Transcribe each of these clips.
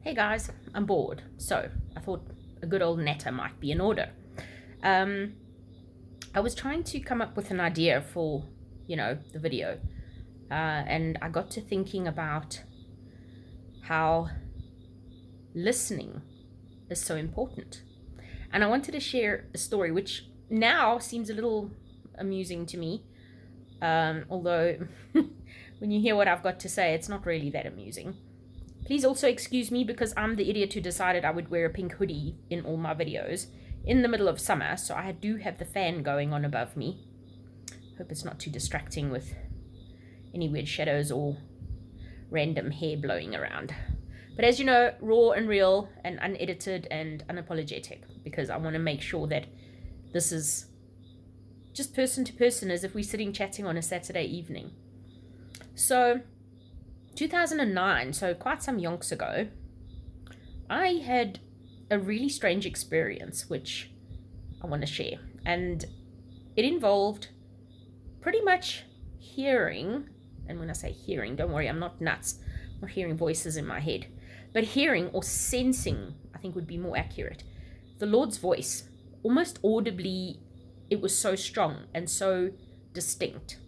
Hey guys, I'm bored, so I thought a good old natter might be in order. Um, I was trying to come up with an idea for, the video, and I got to thinking about how listening is so important. And I wanted to share a story which now seems a little amusing to me, although when you hear what I've got to say, it's not really that amusing. Please also excuse me because I'm the idiot who decided I would wear a pink hoodie in all my videos in the middle of summer, so I do have the fan going on above me. Hope it's not too distracting with any weird shadows or random hair blowing around. But as you know, raw and real and unedited and unapologetic, because I want to make sure that this is just person to person as if we're sitting chatting on a Saturday evening. So 2009, so quite some yonks ago, I had a really strange experience which I want to share. And it involved pretty much hearing, and when I say hearing, don't worry, I'm not nuts. I'm not hearing voices in my head. But hearing or sensing, I think would be more accurate, the Lord's voice, almost audibly. It was so strong and so distinct.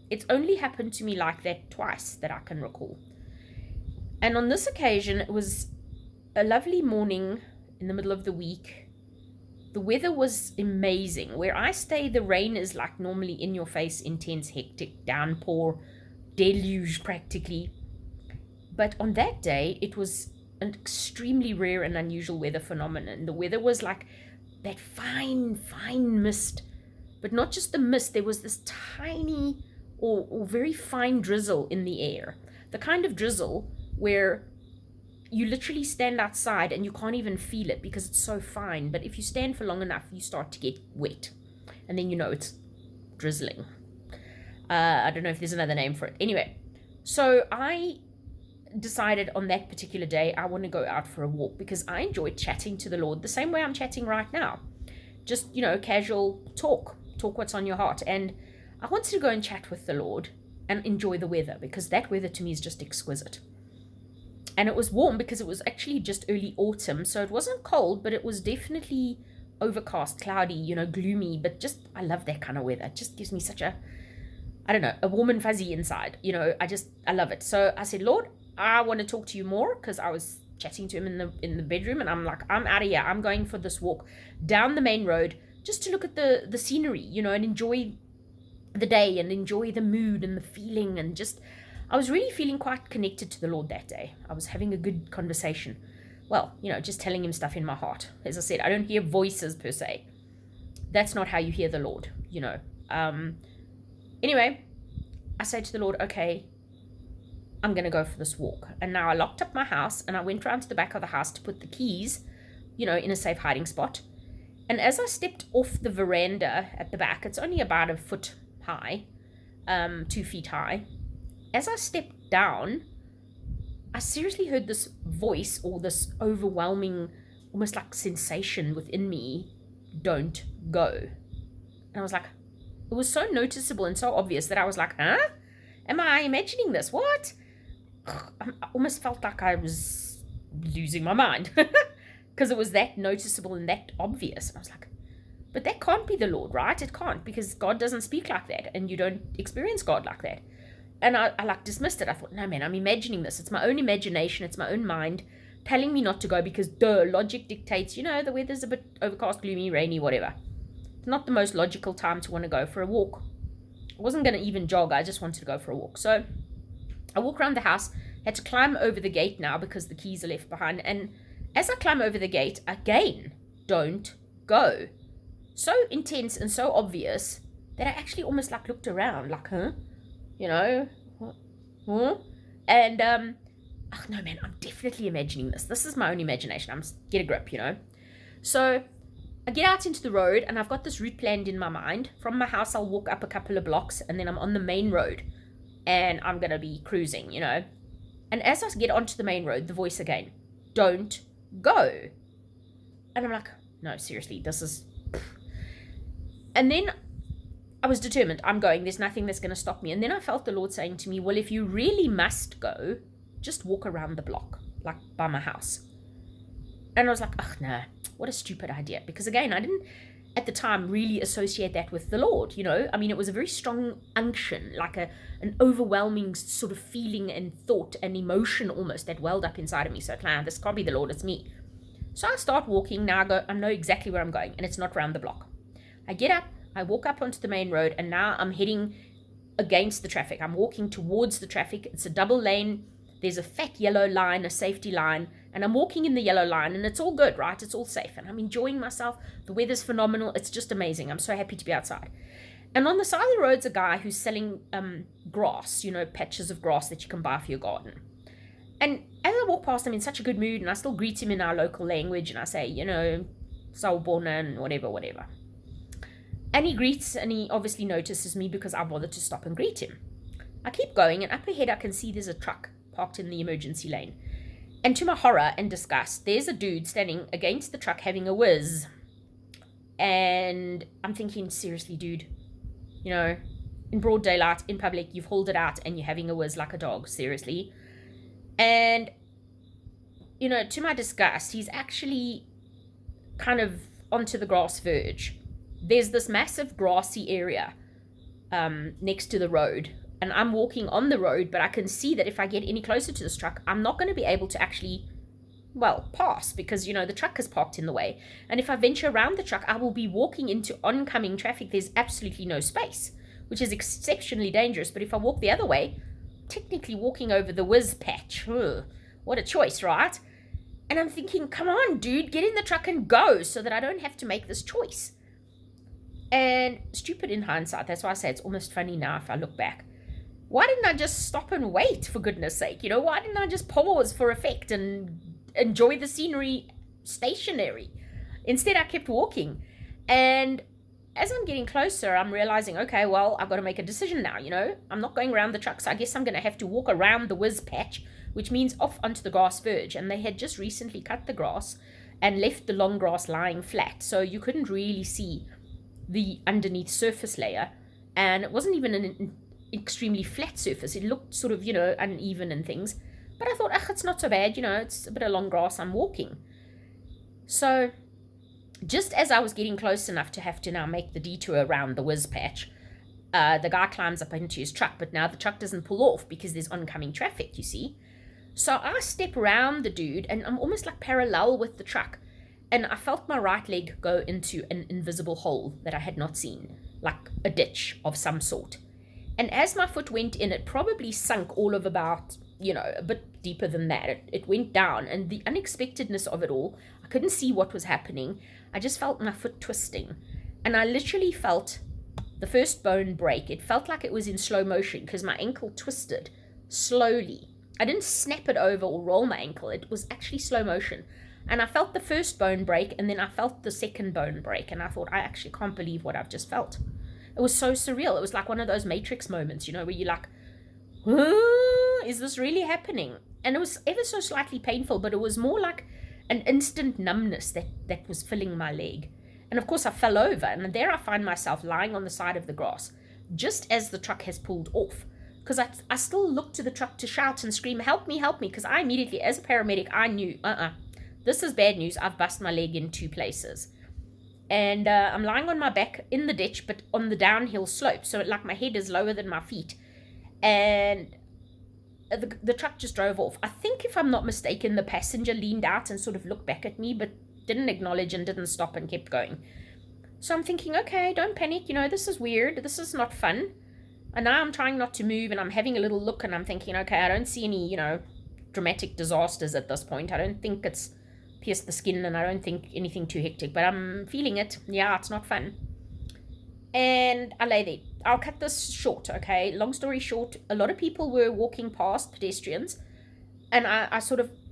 It's only happened to me like that twice that I can recall. And on this occasion, it was a lovely morning in the middle of the week. The weather was amazing. Where I stay, the rain is like normally in your face, intense, hectic, downpour, deluge practically. But on that day, it was an extremely rare and unusual weather phenomenon. The weather was like that fine, fine mist, but not just the mist. There was this tiny or very fine drizzle in the air. The kind of drizzle where you literally stand outside and you can't even feel it because it's so fine. But if you stand for long enough, you start to get wet. And then you know it's drizzling. I don't know if there's another name for it. Anyway, so I decided on that particular day I want to go out for a walk because I enjoy chatting to the Lord the same way I'm chatting right now. Just, casual talk what's on your heart. And I wanted to go and chat with the Lord and enjoy the weather because that weather to me is just exquisite. And it was warm because it was actually just early autumn, so it wasn't cold, but it was definitely overcast, cloudy, gloomy. But just, I love that kind of weather. It just gives me such a, I don't know, a warm and fuzzy inside. I love it. So I said, Lord, I want to talk to you more because I was chatting to him in the bedroom, and I'm like, I'm out of here. I'm going for this walk down the main road just to look at the scenery, and enjoy the day and enjoy the mood and the feeling. And just, I was really feeling quite connected to the Lord that day. I was having a good conversation. Well, just telling him stuff in my heart. As I said, I don't hear voices per se. That's not how you hear the Lord, Anyway, I say to the Lord, okay, I'm going to go for this walk. And now I locked up my house and I went round to the back of the house to put the keys, in a safe hiding spot. And as I stepped off the veranda at the back, it's only about a foot high, 2 feet high. As I stepped down, I seriously heard this voice or this overwhelming, almost like sensation within me, don't go. And I was like, it was so noticeable and so obvious that I was like, huh? Am I imagining this? What? I almost felt like I was losing my mind because it was that noticeable and that obvious. And I was like, but that can't be the Lord, right? It can't, because God doesn't speak like that and you don't experience God like that. And I dismissed it. I thought, no, man, I'm imagining this. It's my own imagination. It's my own mind telling me not to go because logic dictates, the weather's a bit overcast, gloomy, rainy, whatever. It's not the most logical time to want to go for a walk. I wasn't going to even jog. I just wanted to go for a walk. So I walk around the house, had to climb over the gate now because the keys are left behind. And as I climb over the gate, again, don't go. So intense and so obvious that I actually almost looked around like, huh? Huh? And, oh no, man, I'm definitely imagining this. This is my own imagination. Get a grip, So I get out into the road and I've got this route planned in my mind. From my house, I'll walk up a couple of blocks and then I'm on the main road and I'm going to be cruising, And as I get onto the main road, the voice again, don't go. And I'm like, no, seriously, this is... And then I was determined, I'm going, there's nothing that's going to stop me. And then I felt the Lord saying to me, well, if you really must go, just walk around the block, like by my house. And I was like, ugh, no, what a stupid idea. Because again, I didn't at the time really associate that with the Lord, you know. I mean, it was a very strong unction, like an overwhelming sort of feeling and thought and emotion almost that welled up inside of me. So, this can't be the Lord, it's me. So I start walking. Now I know exactly where I'm going, and it's not round the block. I get up, I walk up onto the main road, and now I'm heading against the traffic. I'm walking towards the traffic. It's a double lane. There's a fat yellow line, a safety line, and I'm walking in the yellow line, and it's all good, right? It's all safe, and I'm enjoying myself. The weather's phenomenal. It's just amazing. I'm so happy to be outside. And on the side of the road's a guy who's selling grass, you know, patches of grass that you can buy for your garden. And as I walk past him in such a good mood, and I still greet him in our local language, and I say, you know, sawubona and whatever. And he greets, and he obviously notices me because I bothered to stop and greet him. I keep going, and up ahead I can see there's a truck parked in the emergency lane. And to my horror and disgust, there's a dude standing against the truck having a whiz. And I'm thinking, seriously, dude, you know, in broad daylight, in public, you've hauled it out and you're having a whiz like a dog, seriously. And, you know, to my disgust, he's actually kind of onto the grass verge. There's this massive grassy area next to the road. And I'm walking on the road, but I can see that if I get any closer to this truck, I'm not going to be able to actually, well, pass because, you know, the truck is parked in the way. And if I venture around the truck, I will be walking into oncoming traffic. There's absolutely no space, which is exceptionally dangerous. But if I walk the other way, technically walking over the whiz patch. Ugh, what a choice, right? And I'm thinking, come on, dude, get in the truck and go so that I don't have to make this choice. And stupid in hindsight. That's why I say it's almost funny now if I look back. Why didn't I just stop and wait, for goodness sake? You know, why didn't I just pause for effect and enjoy the scenery stationary? Instead, I kept walking. And as I'm getting closer, I'm realizing, okay, well, I've got to make a decision now, you know. I'm not going around the truck, so I guess I'm going to have to walk around the whiz patch, which means off onto the grass verge. And they had just recently cut the grass and left the long grass lying flat, so you couldn't really see the underneath surface layer. And it wasn't even an extremely flat surface. It looked sort of, you know, uneven and things. But I thought, it's not so bad, you know, it's a bit of long grass, I'm walking. So just as I was getting close enough to have to now make the detour around the whiz patch, the guy climbs up into his truck, but now the truck doesn't pull off because there's oncoming traffic, you see. So I step around the dude, and I'm almost like parallel with the truck, and I felt my right leg go into an invisible hole that I had not seen, like a ditch of some sort. And as my foot went in, it probably sunk all of about, you know, a bit deeper than that. It went down, and the unexpectedness of it all, I couldn't see what was happening. I just felt my foot twisting, and I literally felt the first bone break. It felt like it was in slow motion because my ankle twisted slowly. I didn't snap it over or roll my ankle. It was actually slow motion. And I felt the first bone break, and then I felt the second bone break, and I thought, I actually can't believe what I've just felt. It was so surreal. It was like one of those Matrix moments, you know, where you're like, is this really happening? And it was ever so slightly painful, but it was more like an instant numbness that was filling my leg. And of course I fell over, and there I find myself lying on the side of the grass, just as the truck has pulled off. Because I still looked to the truck to shout and scream, help me, because I immediately, as a paramedic, I knew, this is bad news. I've bust my leg in 2 places. And I'm lying on my back in the ditch, but on the downhill slope. So like my head is lower than my feet. And the truck just drove off. I think, if I'm not mistaken, the passenger leaned out and sort of looked back at me, but didn't acknowledge and didn't stop and kept going. So I'm thinking, okay, don't panic. You know, this is weird. This is not fun. And now I'm trying not to move, and I'm having a little look, and I'm thinking, okay, I don't see any, you know, dramatic disasters at this point. I don't think it's pierced the skin, and I don't think anything too hectic, but I'm feeling it. Yeah, it's not fun. And I lay there. I'll cut this short, okay? Long story short, a lot of people were walking past, pedestrians, and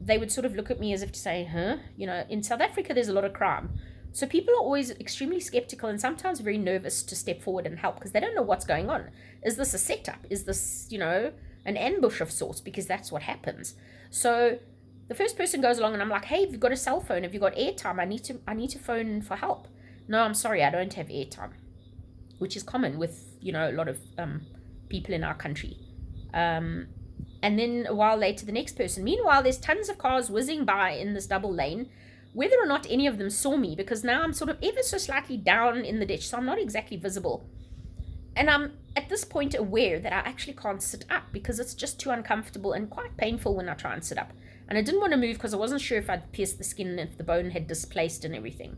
they would sort of look at me as if to say, you know, in South Africa there's a lot of crime. So people are always extremely skeptical and sometimes very nervous to step forward and help because they don't know what's going on. Is this a setup? Is this, you know, an ambush of sorts? Because that's what happens. So the first person goes along, and I'm like, hey, have you got a cell phone? Have you got airtime? I need to phone for help. No, I'm sorry, I don't have airtime, which is common with, you know, a lot of people in our country. And then a while later, the next person. Meanwhile, there's tons of cars whizzing by in this double lane whether or not any of them saw me, because now I'm sort of ever so slightly down in the ditch, so I'm not exactly visible. And I'm at this point aware that I actually can't sit up because it's just too uncomfortable and quite painful when I try and sit up. And I didn't want to move because I wasn't sure if I'd pierced the skin and if the bone had displaced and everything.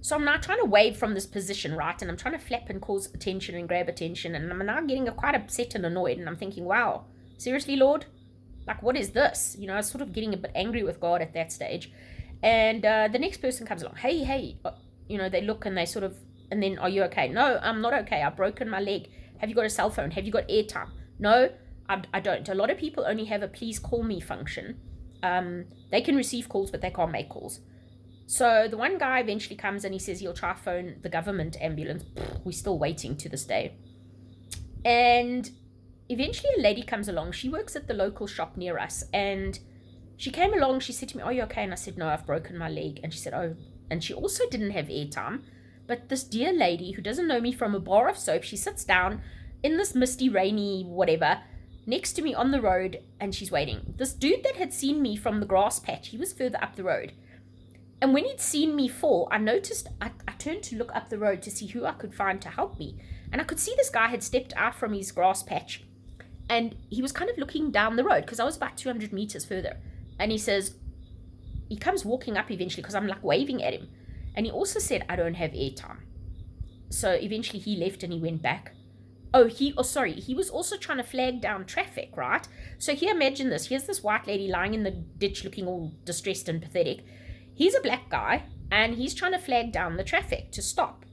So I'm now trying to wave from this position, right? And I'm trying to flap and cause attention and grab attention. And I'm now getting quite upset and annoyed. And I'm thinking, wow, seriously, Lord? Like, what is this? You know, I was sort of getting a bit angry with God at that stage. And the next person comes along. Hey, you know, they look and they sort of, and then, are you okay? No, I'm not okay. I've broken my leg. Have you got a cell phone? Have you got airtime? No, I don't. A lot of people only have a please call me function. They can receive calls, but they can't make calls. So the one guy eventually comes and he says he'll try phone the government ambulance. We're still waiting to this day. And eventually a lady comes along. She works at the local shop near us. And she came along. She said to me, are you okay? And I said, no, I've broken my leg. And she said, oh. And she also didn't have airtime. But this dear lady who doesn't know me from a bar of soap, she sits down in this misty, rainy, whatever, next to me on the road, and she's waiting. This dude that had seen me from the grass patch, he was further up the road. And when he'd seen me fall, I noticed, I turned to look up the road to see who I could find to help me. And I could see this guy had stepped out from his grass patch. And he was kind of looking down the road because I was about 200 meters further. And he says, he comes walking up eventually because I'm like waving at him. And he also said, I don't have airtime. So eventually he left and he went back. He was also trying to flag down traffic, right? So here, imagine this. Here's this white lady lying in the ditch looking all distressed and pathetic. He's a black guy and he's trying to flag down the traffic to stop.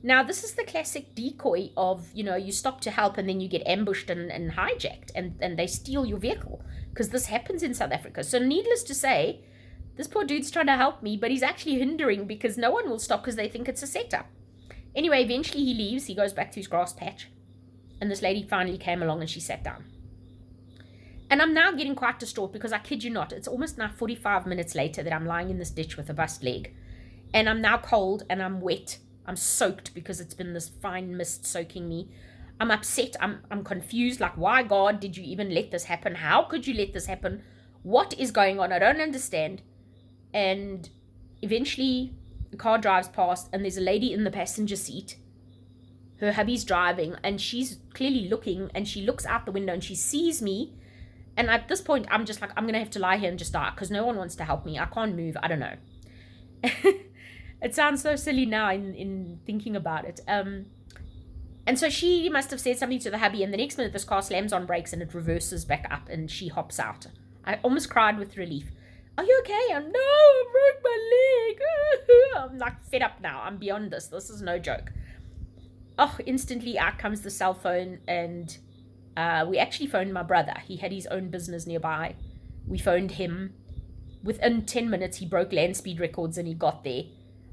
Now, this is the classic decoy of, you know, you stop to help and then you get ambushed and hijacked and they steal your vehicle, because this happens in South Africa. So needless to say, this poor dude's trying to help me, but he's actually hindering because no one will stop because they think it's a setup. Anyway, eventually he leaves. He goes back to his grass patch. And this lady finally came along and she sat down. And I'm now getting quite distraught because I kid you not, it's almost now 45 minutes later that I'm lying in this ditch with a bust leg. And I'm now cold and I'm wet. I'm soaked because it's been this fine mist soaking me. I'm upset. I'm confused. Like, why, God, did you even let this happen? How could you let this happen? What is going on? I don't understand. And eventually the car drives past and there's a lady in the passenger seat. Her hubby's driving and she's clearly looking, and she looks out the window and she sees me. And at this point, I'm just like, I'm going to have to lie here and just die because no one wants to help me. I can't move. I don't know. It sounds so silly now in thinking about it. And so she must have said something to the hubby, and the next minute this car slams on brakes and it reverses back up and she hops out. I almost cried with relief. Are you okay? No, I broke my leg. I'm like fed up now. I'm beyond this. This is no joke. Oh, instantly out comes the cell phone, and we actually phoned my brother. He had his own business nearby. We phoned him. Within 10 minutes, he broke land speed records and he got there.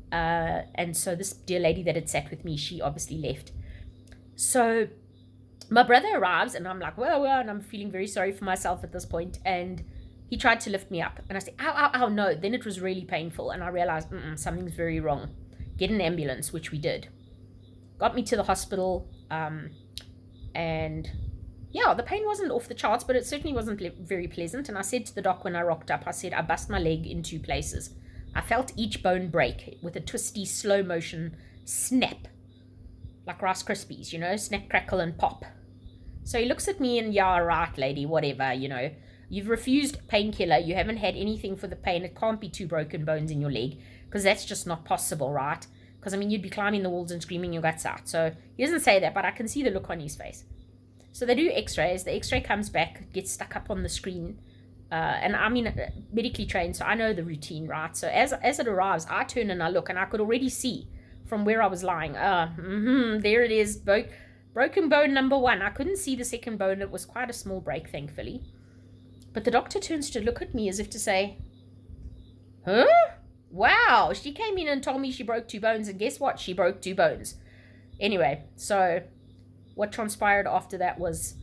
And so this dear lady that had sat with me, she obviously left. So my brother arrives and I'm like, well, and I'm feeling very sorry for myself at this point. And he tried to lift me up. And I said, ow, no. Then it was really painful. And I realized, something's very wrong. Get an ambulance, which we did. Got me to the hospital. And yeah, the pain wasn't off the charts, but it certainly wasn't very pleasant. And I said to the doc when I rocked up, I said, I bust my leg in 2 places. I felt each bone break with a twisty, slow motion snap. Like Rice Krispies, you know, snap, crackle, and pop. So he looks at me and, yeah, right, lady, whatever, you know. You've refused painkiller. You haven't had anything for the pain. It can't be 2 broken bones in your leg, because that's just not possible, right? Because, I mean, you'd be climbing the walls and screaming your guts out. So he doesn't say that, but I can see the look on his face. So they do x-rays. The x-ray comes back, gets stuck up on the screen. And I mean, medically trained, so I know the routine, right? So as it arrives, I turn and I look, and I could already see from where I was lying. There it is, broken bone number 1. I couldn't see the second bone. It was quite a small break, thankfully. But the doctor turns to look at me as if to say, huh? Wow, she came in and told me she broke 2 bones, and guess what? She broke 2 bones. Anyway, so what transpired after that was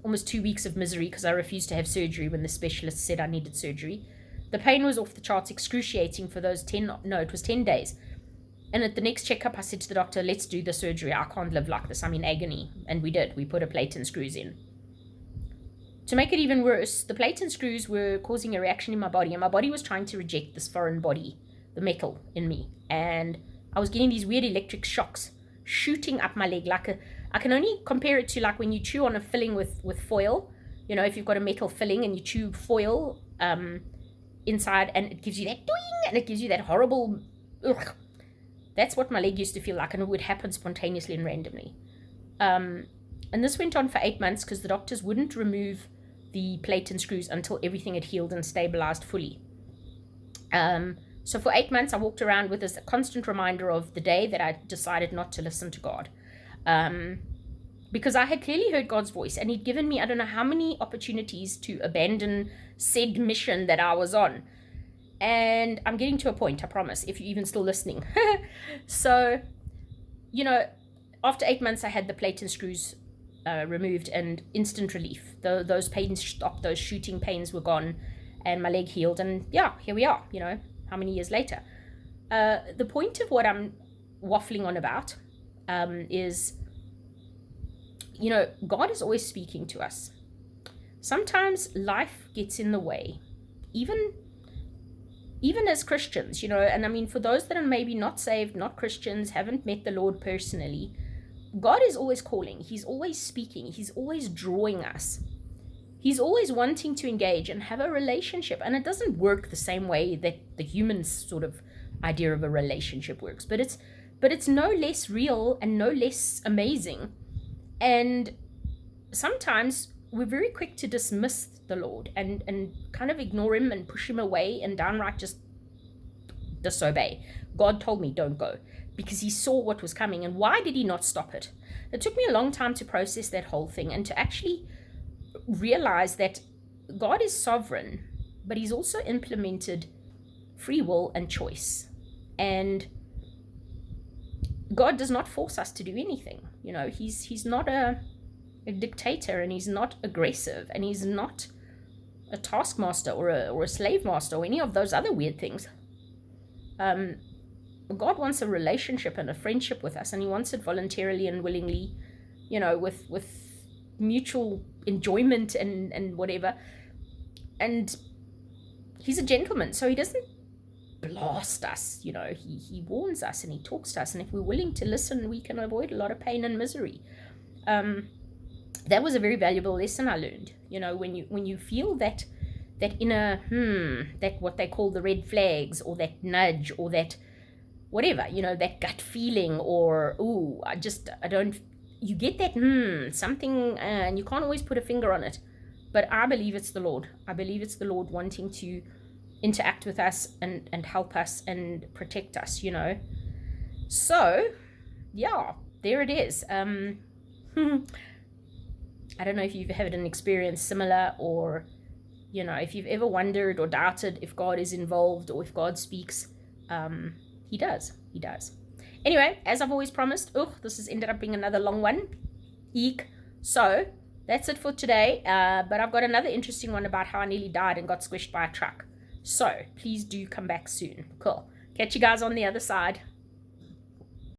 almost 2 weeks of misery, because I refused to have surgery when the specialist said I needed surgery. The pain was off the charts, excruciating for those 10 days. And at the next checkup, I said to the doctor, let's do the surgery. I can't live like this. I'm in agony. And we did. We put a plate and screws in. To make it even worse, the plate and screws were causing a reaction in my body, and my body was trying to reject this foreign body, the metal in me. And I was getting these weird electric shocks shooting up my leg. I can only compare it to like when you chew on a filling with foil. You know, if you've got a metal filling and you chew foil inside, and it gives you that doing, and it gives you that horrible ugh. That's what my leg used to feel like, and it would happen spontaneously and randomly. And this went on for 8 months because the doctors wouldn't remove the plate and screws until everything had healed and stabilized fully. So for 8 months, I walked around with this constant reminder of the day that I decided not to listen to God. Because I had clearly heard God's voice, and he'd given me, I don't know how many opportunities to abandon said mission that I was on. And I'm getting to a point, I promise, if you're even still listening. So, you know, after 8 months, I had the plate and screws removed, and instant relief. Those pains stopped, those shooting pains were gone, and my leg healed. And yeah, here we are, you know, how many years later. The point of what I'm waffling on about is, you know, God is always speaking to us. Sometimes life gets in the way, even as Christians, you know. And I mean, for those that are maybe not saved, not Christians, haven't met the Lord personally, God is always calling. He's always speaking. He's always drawing us. He's always wanting to engage and have a relationship. And it doesn't work the same way that the human sort of idea of a relationship works, but it's no less real and no less amazing. And sometimes we're very quick to dismiss the Lord and kind of ignore him and push him away and downright just disobey. God told me don't go, because he saw what was coming. And why did he not stop it? It took me a long time to process that whole thing and to actually realize that God is sovereign, but he's also implemented free will and choice. And God does not force us to do anything. You know, he's not a dictator, and he's not aggressive, and he's not a taskmaster or a slave master or any of those other weird things. God wants a relationship and a friendship with us, and he wants it voluntarily and willingly, you know, with mutual enjoyment and whatever. And he's a gentleman, so he doesn't blast us, you know. He warns us and he talks to us, and if we're willing to listen, we can avoid a lot of pain and misery. That was a very valuable lesson I learned. You know, when you feel that inner that what they call the red flags, or that nudge, or that whatever, you know, that gut feeling, or I don't, you get that something, and you can't always put a finger on it, but I believe it's the Lord. I believe it's the Lord wanting to interact with us and help us and protect us, you know. So yeah, there it is. I don't know if you've had an experience similar, or, you know, if you've ever wondered or doubted if God is involved or if God speaks. He does. Anyway, as I've always promised, this has ended up being another long one. Eek. So that's it for today. But I've got another interesting one about how I nearly died and got squished by a truck. So please do come back soon. Cool. Catch you guys on the other side.